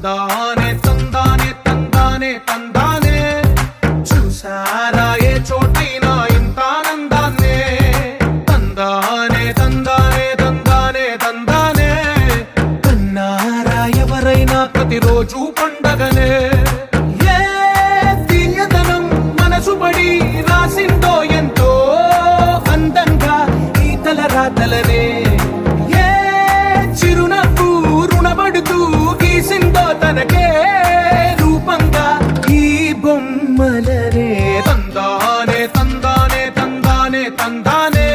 తందానే తందానే తందానే తందానే చూసారా ఏ చోటైనా ఇంత ఆనందాన్నే తందానే తందానే తందానే తందానే కన్నారా ఎవరైనా ప్రతిరోజు పండగనే ఏ తీయదనం మనసు పడి రాసిందో ఎంతో అందంగా ఈ తలరాతలనే ఏ చిరునవ్వు రుణపడుతూ గీసిందో తనకే రూపంగా ఈ బొమ్మలనే తందానే తందానే తందానే తందానే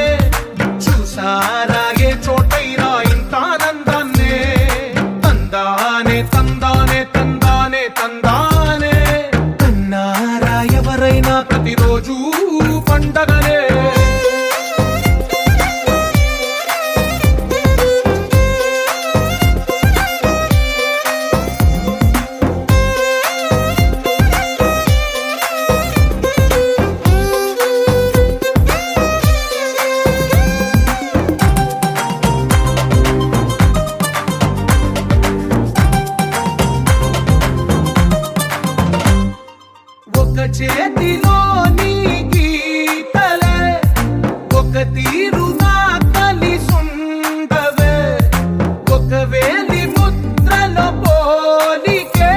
చూసారా ఏ చోటైనా ఇంత ఆనందాన్నే తందానే తందానే తందానే తందానే కన్నారా ఎవరైనా ప్రతిరోజు పండగనే ఒక చేతిలో నీ గీతలే ఒక తీరుగా కలిసుండవే ఒక వేలి ముద్రల పోలికే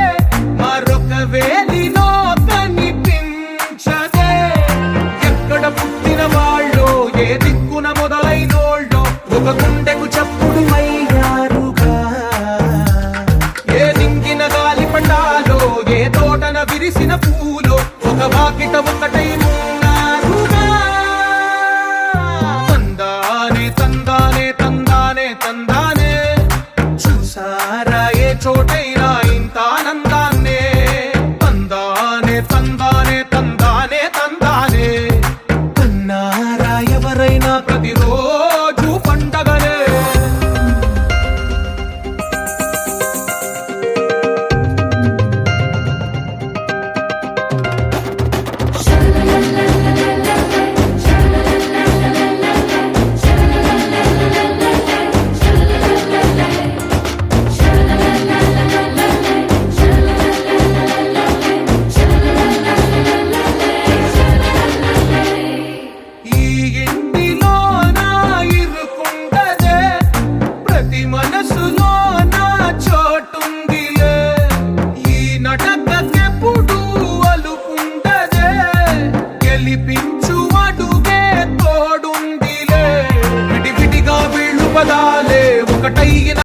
మరొక వేలిలో కనిపించదే ఎక్కడ పుట్టిన వాళ్ళో ఏ దిక్కున మొదలైనోళ్ళో ఒక గుండెకు చప్పుడు అయ్యారుగా ఏ దింగిన గాలి పండాలో ఏ తోటన విరిసిన పూలో ఒక వాకిట ఒకటై ఉన్నారుగా తందానే తందానే తందానే తందానే చూసారా ఏ చోటైనా ఇంత ఆనందాన్నే తందానే తందానే తందానే తందానే కన్నారా ఎవరైనా ప్రతిరోజు పండగనే ఈ ఇంటిలో నా ఇరుకుండదే ప్రతి మనసులో